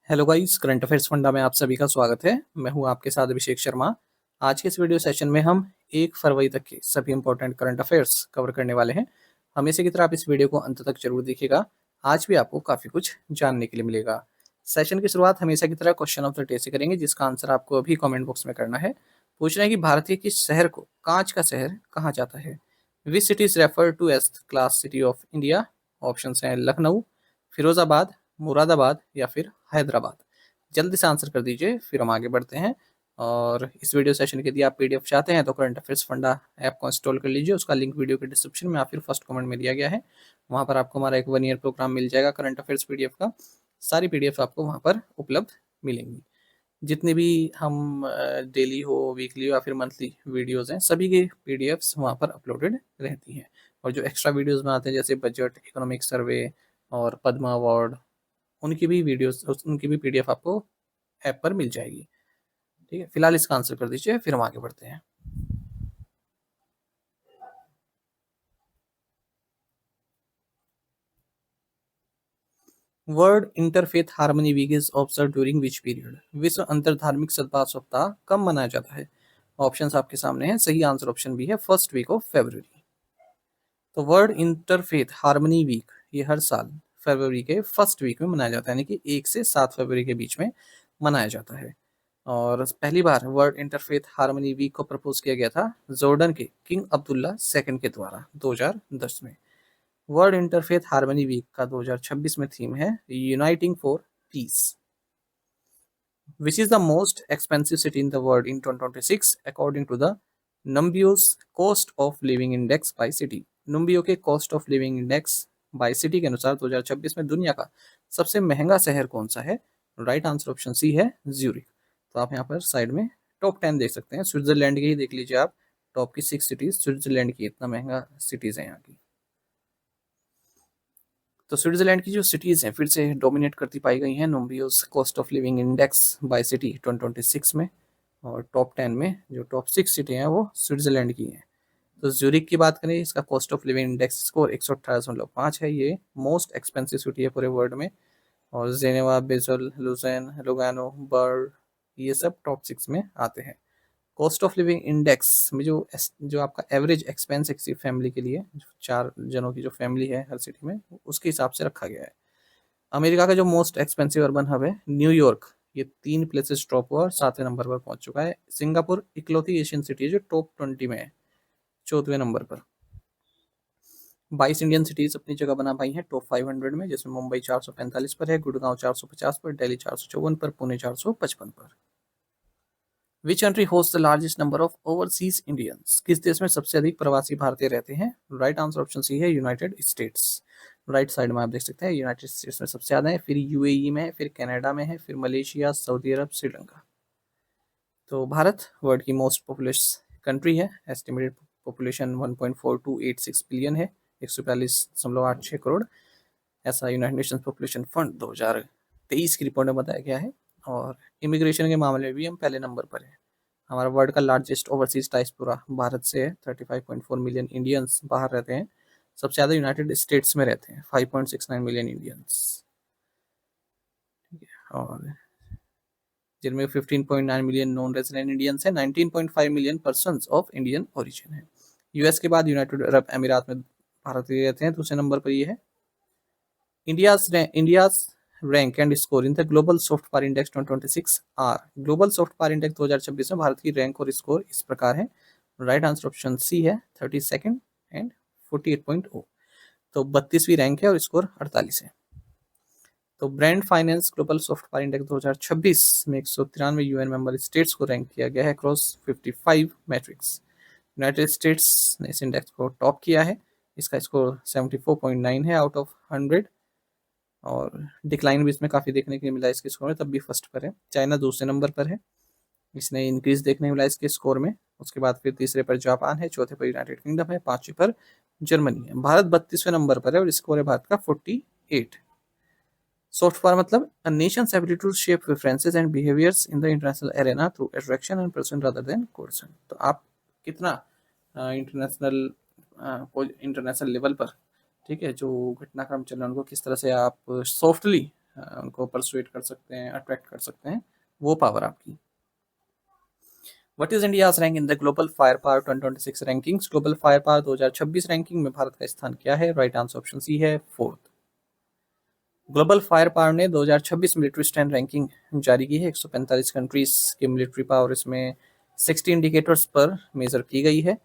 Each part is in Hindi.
Hello guys, current affairs funda में आप सभी का स्वागत है। मैं हूं आपके साथ अभिषेक शर्मा। आज के इस वीडियो सेशन में हम 1 फरवरी तक के सभी इंपॉर्टेंट करंट अफेयर्स कवर करने वाले हैं। हमेशा की तरह आप इस वीडियो को अंत तक जरूर देखिएगा। आज भी आपको काफ़ी कुछ जानने के लिए मिलेगा। सेशन की शुरुआत हमेशा की तरह क्वेश्चन ऑफ द डे से करेंगे, जिसका आंसर आपको अभी कॉमेंट बॉक्स में करना है। पूछ रहे हैं कि भारतीय किस शहर को कांच का शहर कहा जाता है। Which city is refer to as class city of India. Option हैं लखनऊ, फिरोजाबाद, मुरादाबाद या फिर हैदराबाद। जल्दी से आंसर कर दीजिए, फिर हम आगे बढ़ते हैं। और इस वीडियो सेशन के लिए आप पीडीएफ चाहते हैं तो करंट अफेयर्स फंडा ऐप को इंस्टॉल कर लीजिए। उसका लिंक वीडियो के डिस्क्रिप्शन में या फिर फर्स्ट कमेंट में दिया गया है। वहाँ पर आपको हमारा एक 1 ईयर प्रोग्राम मिल जाएगा करंट अफेयर्स पीडीएफ का। सारी पीडीएफ आपको वहाँ पर उपलब्ध मिलेंगी। जितने भी हम डेली हो, वीकली हो या फिर मंथली वीडियोज़ हैं, सभी की पीडीएफ्स वहाँ पर अपलोडेड रहती हैं। और जो एक्स्ट्रा वीडियोज़ बनाते हैं जैसे बजट, इकोनॉमिक सर्वे और पद्मा अवार्ड, उनकी भी वीडियोस, उनकी भी पीडीएफ आपको ऐप पर मिल जाएगी। ठीक है, फिलहाल इसका आंसर कर दीजिए, फिर हम आगे बढ़ते हैं। World interfaith harmony week is observe during which period. विश्व अंतर धार्मिक सद्भाव सप्ताह कब मनाया जाता है। ऑप्शंस आपके सामने हैं। सही आंसर ऑप्शन बी है, फर्स्ट वीक ऑफ फेब्रुवरी। तो वर्ल्ड इंटरफेथ हार्मनी वीक ये हर साल फरवरी के फर्स्ट वीक में मनाया जाता है, यानी कि 1 से 7 फरवरी के बीच में मनाया जाता है। और पहली बार वर्ल्ड इंटरफेथ हार्मनी वीक को प्रपोज किया गया था जॉर्डन के किंग अब्दुल्ला सेकंड के द्वारा 2010 में। वर्ल्ड इंटरफेथ हार्मनी वीक का 2026 में थीम है uniting for peace. Which is the most expensive city in the world in 2026 according to the Numbeo's cost of living index by city. Numbeo के cost of living index by city के अनुसार 2026 में दुनिया का सबसे महंगा शहर कौन सा है। राइट आंसर ऑप्शन सी है, ज्यूरिक। तो आप यहाँ पर साइड में टॉप 10 देख सकते हैं। स्विट्जरलैंड के ही देख लीजिए आप, टॉप की 6 सिटीज स्विट्जरलैंड की, इतना महंगा सिटीज है यहाँ की। तो स्विट्जरलैंड की जो सिटीज़ हैं फिर से डोमिनेट करती पाई गई हैं Numbeo's cost of living index by city 2026 में। और टॉप 10 में जो टॉप 6 सिटी हैं वो स्विट्जरलैंड की हैं। तो ज्यूरिक की बात करें, इसका cost of living index score 118.5 है। ये मोस्ट एक्सपेंसिव सिटी है पूरे वर्ल्ड में। और Geneva, Basel, Lausanne, Lugano, Bern, ये सब टॉप 6 में आते हैं। कॉस्ट ऑफ लिविंग इंडेक्स में जो आपका एवरेज एक्सपेंस है किसी फैमिली के लिए, 4 जनों की जो फैमिली है हर सिटी में, उसके हिसाब से रखा गया है। अमेरिका का जो मोस्ट एक्सपेंसिव अर्बन हब है न्यूयॉर्क, ये 3 प्लेसेस ड्रॉप हुआ और 7वें नंबर पर पहुंच चुका है। सिंगापुर इकलौती एशियन सिटी है जो टॉप 20 में है, 14वें नंबर पर। 22 इंडियन सिटीज अपनी जगह बना पाई हैं टॉप 500 में, जिसमें मुंबई 445 पर है, गुड़गांव 450 पर, दिल्ली 454 पर, पुणे 455 पर। Which country host the largest number of overseas Indians. किस देश में सबसे अधिक प्रवासी भारतीय रहते हैं। राइट आंसर ऑप्शन सी है, यूनाइटेड स्टेट्स। राइट साइड में आप देख सकते हैं यूनाइटेड स्टेट्स में सबसे ज्यादा है, फिर यूएई में है, फिर कनाडा में है, फिर मलेशिया, सऊदी अरब, श्रीलंका। तो भारत वर्ल्ड की मोस्ट पॉपुलस कंट्री है। एस्टिमेटेड पॉपुलेशन 1.4286 बिलियन है, 142.86 करोड़। ऐसा यूनाइटेड नेशंस पॉपुलेशन फंड 2023 की रिपोर्ट में बताया गया है। और इमिग्रेशन के मामले में भी हम पहले नंबर पर हैं। हमारा वर्ल्ड का लार्जेस्ट ओवरसीज डायस्पोरा भारत से है, 35.4 मिलियन इंडियंस बाहर रहते हैं। सबसे ज़्यादा यूनाइटेड स्टेट्स में रहते हैं, 5.69 मिलियन इंडियंस। और जिनमें 15.9 मिलियन नॉन रेजिडेंट इंडियंस है, 19.5 million persons of Indian origin है। यूएस के बाद यूनाइटेड अरब अमीरात में भारतीय रहते हैं, दूसरे नंबर पर ये है। India's rank and score in the global soft power index 2026 are. Global soft power index 2026 में भारत की रैंक और स्कोर इस प्रकार है। राइट आंसर ऑप्शन सी है, 32nd एंड 48.0। तो 32वीं रैंक है और स्कोर 48 है। तो brand finance global soft power index 2026 में 193 यूएन मेंबर स्टेट्स को रैंक किया गया है अक्रॉस 55 मैट्रिक्स। यूनाइटेड स्टेट्स ने इस इंडेक्स को टॉप किया है। इसका स्कोर 74.9 है आउट ऑफ 100। और डिक्लाइन भी इसमें काफ़ी देखने के लिए मिला इसके स्कोर में, तब भी फर्स्ट पर है। चाइना दूसरे नंबर पर है, इसने इंक्रीज देखने को मिला इसके स्कोर में। उसके बाद फिर तीसरे पर जापान है, चौथे पर यूनाइटेड किंगडम है, 5वें पर जर्मनी है। भारत 32वें नंबर पर है और स्कोर है भारत का 48। सॉफ्ट पावर मतलब a nation's ability to shape preferences and behaviors in the international arena through attraction and persuasion rather than coercion। तो आप कितना इंटरनेशनल लेवल पर, ठीक है, जो घटनाक्रम चल रहा है उनको किस तरह से आप सॉफ्टली उनको परसुएट कर सकते हैं, अट्रैक्ट कर सकते हैं, वो पावर आपकी। What is India's rank in the Global Firepower 2026 rankings? Global Firepower 2026 ranking में भारत का स्थान क्या है? राइट आंसर ऑप्शन सी है, फोर्थ। ग्लोबल फायर पावर ने 2026 मिलिट्री स्ट्रेंथ रैंकिंग जारी की है। 145 कंट्रीज की मिलिट्री पावर इसमें 60 इंडिकेटर्स पर मेजर की गई है।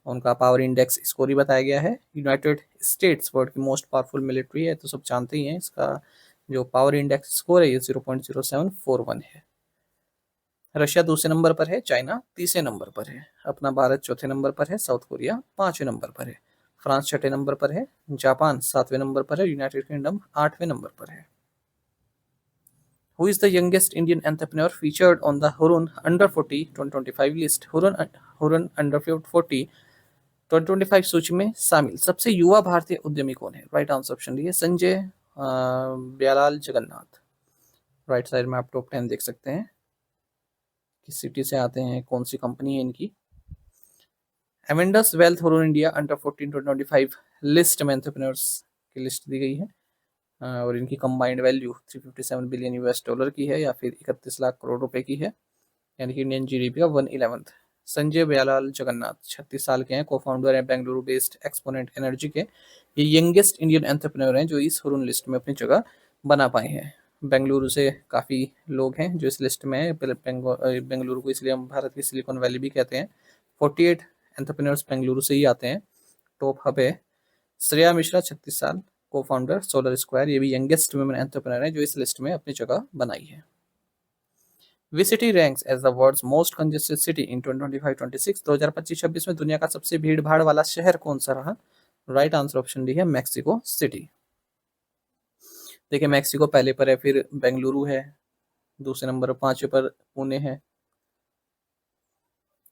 उनका पावर इंडेक्स स्कोर ही बताया गया है। यूनाइटेड स्टेट्स वर्ल्ड की मोस्ट पावरफुल मिलिट्री है, तो सब जानते ही हैं। इसका जो पावर इंडेक्स स्कोर है ये 0.0741 है। रशिया दूसरे नंबर पर है, चाइना तीसरे नंबर पर है, अपना भारत चौथे नंबर पर है, साउथ कोरिया पांचवें नंबर पर है, फ्रांस छठे नंबर पर है, जापान सातवें नंबर पर है, यूनाइटेड किंगडम आठवें नंबर पर है। Who is the youngest Indian entrepreneur featured on the Hurun Under 40 2025 list? Hurun Under 40 2025 सूची में शामिल सबसे युवा भारतीय उद्यमी कौन है? राइट आंसर ऑप्शन डी है, संजय ब्यालाल जगन्नाथ। राइट साइड में आप टॉप 10 देख सकते हैं, किस सिटी से आते हैं, कौन सी कंपनी है इनकी। Avendus wealth Hurun India under 14 to 25 list में एंटरप्रेन्योर्स की लिस्ट दी गई है, और इनकी combined value 357 billion US dollar की है, या फिर 31 लाख करोड़ रुपए की है, यानी कि इंडियन जीडीपी का 1/11। संजय ब्यालाल जगन्नाथ 36 साल के हैं, को फाउंडर हैं बेंगलुरु बेस्ड एक्सपोनेंट एनर्जी के। ये यंगेस्ट इंडियन एंटरप्रेन्योर हैं जो इस हुरुन लिस्ट में अपनी जगह बना पाए हैं। बेंगलुरु से काफ़ी लोग हैं जो इस लिस्ट में है। बेंगलुरु को इसलिए हम भारत की सिलिकॉन वैली भी कहते हैं। 48 एंटरप्रेन्योर्स बेंगलुरु से ही आते हैं। टॉप हब है। श्रेया मिश्रा 36 साल, को फाउंडर सोलर स्क्वायर, ये भी यंगेस्ट वुमेन एंटरप्रेन्योर है जो इस लिस्ट में अपनी जगह बनाई है। Which city ranks as the world's most congested city in 2025-26? 2025-26 में दुनिया का सबसे भीड़ भाड़ वाला शहर कौन सा रहा? राइट आंसर ऑप्शन डी है, मैक्सिको सिटी। देखिए मैक्सिको पहले पर है, फिर बेंगलुरु है दूसरे नंबर पर, पांचवें पर पुणे है।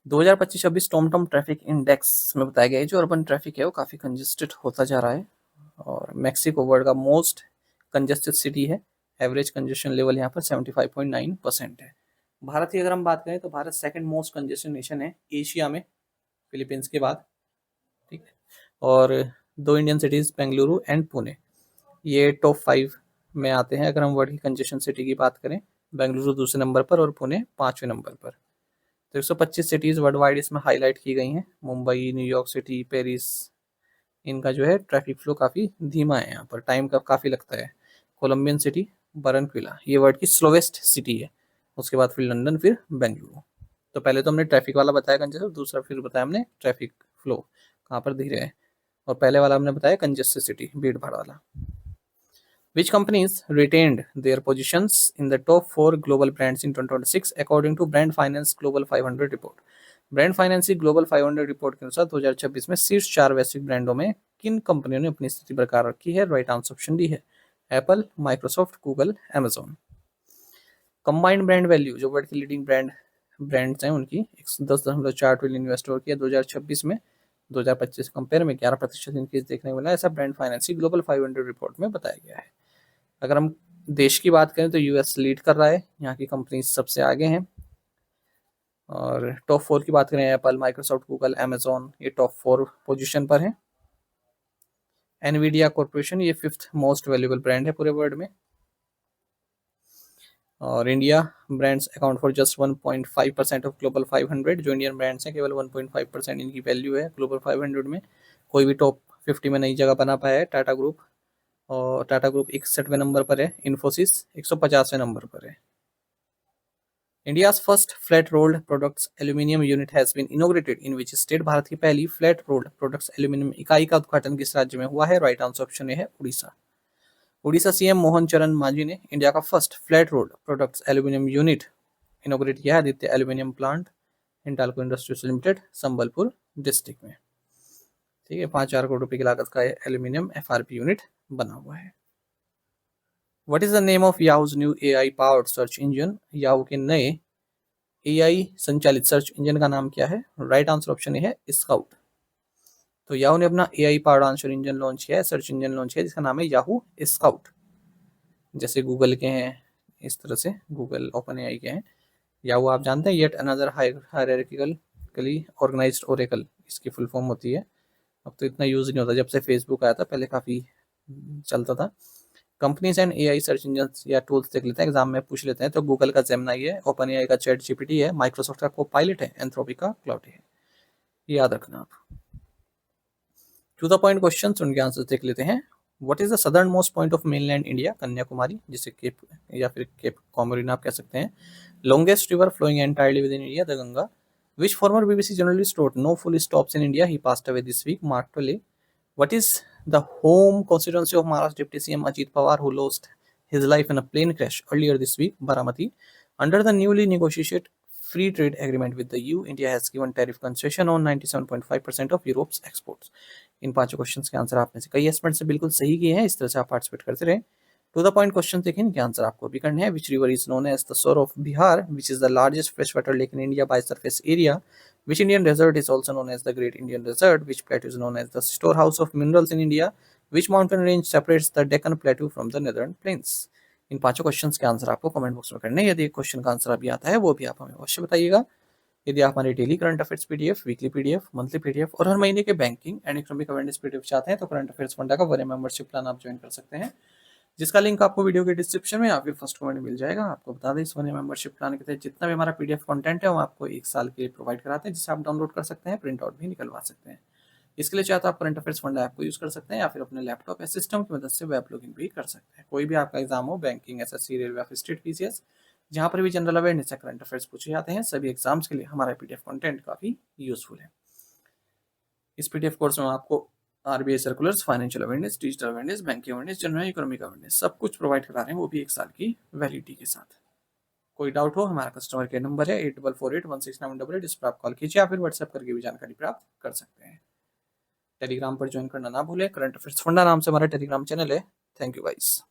2025-26 टॉमटॉम ट्रैफिक इंडेक्स में बताया गया है जो अर्बन ट्रैफिक है वो काफ़ी कंजेस्टेड होता जा रहा है, और मैक्सिको वर्ल्ड का मोस्ट कंजेस्टेड सिटी है। एवरेज कंजेशन लेवल यहाँ पर 75.9% है। भारत की अगर हम बात करें तो Bharat second most congested nation है एशिया में, फिलीपींस के बाद, ठीक। और दो Indian cities Bengaluru and Pune ये टॉप 5 में आते हैं। अगर हम वर्ल्ड की कंजेशन सिटी की बात करें, बेंगलुरु दूसरे नंबर पर और पुणे पाँचवें नंबर पर। तो 125 सिटीज़ वर्ल्ड वाइड इसमें हाईलाइट की गई हैं। मुंबई, न्यूयॉर्क सिटी, पेरिस, इनका जो है ट्रैफिक फ्लो काफ़ी धीमा है, यहाँ पर टाइम का काफ़ी लगता है। कोलंबियन सिटी, बरनक्विला, ये वर्ल्ड की स्लोवेस्ट सिटी है। उसके बाद फिर लंदन, फिर बेंगलुरु। तो पहले तो हमने ट्रैफिक वाला बताया कंजेस्टेड, दूसरा फिर बताया हमने ट्रैफिक फ्लो कहाँ पर धीरे है, और पहले वाला हमने बताया कंजेस्टेड सिटी, भीड़ भाड़ वाला। Which companies retained their positions in the top 4 global brands in 2026 according to Brand Finance Global 500 report? Brand finance की ग्लोबल 500 रिपोर्ट के अनुसार 2026 में शीर्ष 4 वैश्विक ब्रांडों में किन कंपनियों ने अपनी स्थिति बरकरार रखी है? राइट आंसर ऑप्शन डी है, Apple, Microsoft, Google, Amazon. Combined brand value जो वर्ल्ड की लीडिंग ब्रांड्स हैं उनकी 10.4 ट्रिलियन यूएस डॉलर की है 2026 में। 2025 कंपेयर में 11% इंक्रीज देखने को मिला, ऐसा ब्रांड फाइनेंस की ग्लोबल 500 रिपोर्ट में बताया गया है। अगर हम देश की बात करें तो यूएस लीड कर रहा है, यहाँ की कंपनी सबसे आगे हैं। और टॉप 4 की बात करें, एप्पल, माइक्रोसॉफ्ट, गूगल, अमेजोन, ये टॉप 4 पोजीशन पर है। एनवीडिया कॉर्पोरेशन ये 5th मोस्ट वैल्यूएबल ब्रांड है पूरे वर्ल्ड में। और India brands account for just 1.5% of global 500, जो इंडियन ब्रांड्स हैं केवल 1.5% इनकी वैल्यू है ग्लोबल 500 में। कोई भी टॉप 50 में नई जगह बना पाया है टाटा ग्रुप, और टाटा ग्रुप 61वें नंबर पर है, इन्फोसिस 150वें नंबर पर है। India's first flat rolled products aluminium unit has been inaugurated in which state? Bharat की पहली फ्लैट रोल्ड प्रोडक्ट्स एल्यूमिनियम इकाई का उद्घाटन किस राज्य में हुआ है? राइट आंसर ऑप्शन है, उड़ीसा। उड़ीसा सीएम मोहन चरण मांझी ने इंडिया का first flat rolled products aluminium unit inaugurate किया है Aditya aluminium plant Hindalco industries limited, Sambalpur district में। ठीक है, 5-4 करोड़ रुपए की लागत का एल्यूमिनियम एफआरपी यूनिट बना हुआ है। What is the name of Yahoo's new AI powered search engine? Yahoo के नए एआई संचालित सर्च इंजन का नाम क्या है? राइट आंसर ऑप्शन है, स्काउट। तो याहू ने अपना AI powered answer engine launch किया है, सर्च इंजन लॉन्च किया है, जिसका नाम है याहू स्काउट। जैसे गूगल के हैं इस तरह से गूगल ओपन एआई के हैं। याहू आप जानते हैं, yet another hierarchically organised oracle इसकी फुल फॉर्म होती है। अब तो इतना यूज नहीं होता, जब से फेसबुक आया था, पहले काफी चलता था। Companies and AI search engine या टूल्स देख लेते हैं, एग्जाम में पूछ लेते हैं। तो गूगल का जेमिनी है, ओपन एआई का चैट जीपीटी है, माइक्रोसॉफ्ट का कोपायलट है, एंथ्रोपी का क्लाउड है। याद रखना आप। टू द पॉइंट क्वेश्चन, उनके आंसर देख लेते हैं। What is the southern most point of mainland India? Kanyakumari, जिसे केप या फिर केप कॉमोरिन आप कह सकते हैं। Longest river flowing entirely within India? The Ganga. Which former BBC journalist wrote no full stops in India? He passed away this week, Mark Twain. What is the home constituency of Maharashtra Deputy CM Ajit Pawar, who lost his life in a plane crash earlier this week? Baramati. Under the newly negotiated free trade agreement with the EU, India has given tariff concession on 97.5% of Europe's exports. इन पांचों क्वेश्चंस के आंसर आपने से कई एस्पेक्ट से बिल्कुल सही किए हैं। इस तरह से आप पार्टिसिपेट करते रहे। टू द पॉइंट क्वेश्चन देखें, इनके आंसर आपको भी करने हैं। Which river is known as the sorrow of Bihar? Which is the largest fresh water lake in India by surface area? Which Indian desert is also known as the Great Indian Desert? Which plateau is known as the storehouse of minerals in India? Which mountain range separates the Deccan Plateau from the Northern Plains? इन पांचों क्वेश्चंस के आंसर आपको कमेंट बॉक्स में करने हैं। यदि एक क्वेश्चन का आंसर अभी आता है वो भी आप हमें अवश्य बताइएगा। यदि आप हमारे daily current affairs PDF, weekly PDF, monthly PDF और हर महीने के banking and economic awareness PDF चाहते हैं तो करंट अफेयर्स फंडा का 1 मेंबरशिप प्लान आप ज्वाइन कर सकते हैं, जिसका लिंक आपको वीडियो के डिस्क्रिप्शन में या फिर फर्स्ट कमेंट में मिल जाएगा। आपको बता दें, इस 1 मेंबरशिप प्लान के तहत जितना भी हमारा पीडीएफ कंटेंट है वो आपको 1 साल के लिए प्रोवाइड कराते हैं, जिसे आप डाउनलोड कर सकते हैं, प्रिंट आउट भी निकलवा सकते हैं। इसके लिए चाहे तो आप करंट अफेयर्स फंड ऐप को यूज कर सकते हैं या फिर अपने लैपटॉप या सिस्टम की मदद से वेब लॉगिन भी कर सकते हैं। कोई भी आपका एग्जाम हो, बैंकिंग, एसएससी, रेलवे या फिर स्टेट पीसीएस, जहाँ पर भी जनरल अवेयरनेस या करंट अफेयर्स पूछे जाते हैं, सभी एग्जाम्स के लिए हमारा पीडीएफ कंटेंट काफी यूजफुल है। इस पीडीएफ कोर्स में आपको RBI circulars, financial awareness, digital awareness, banking awareness, general economic awareness सब कुछ प्रोवाइड करा रहे हैं, वो भी 1 साल की वैलिडिटी के साथ। कोई डाउट हो, हमारा कस्टमर केयर नंबर है 8448169188, इस पर आप कॉल कीजिए या फिर व्हाट्सएप करके भी जानकारी प्राप्त कर सकते हैं। टेलीग्राम पर ज्वाइन करना ना भूलें। करंट अफेयर्स फंडा नाम से हमारा टेलीग्राम चैनल है। Thank you guys.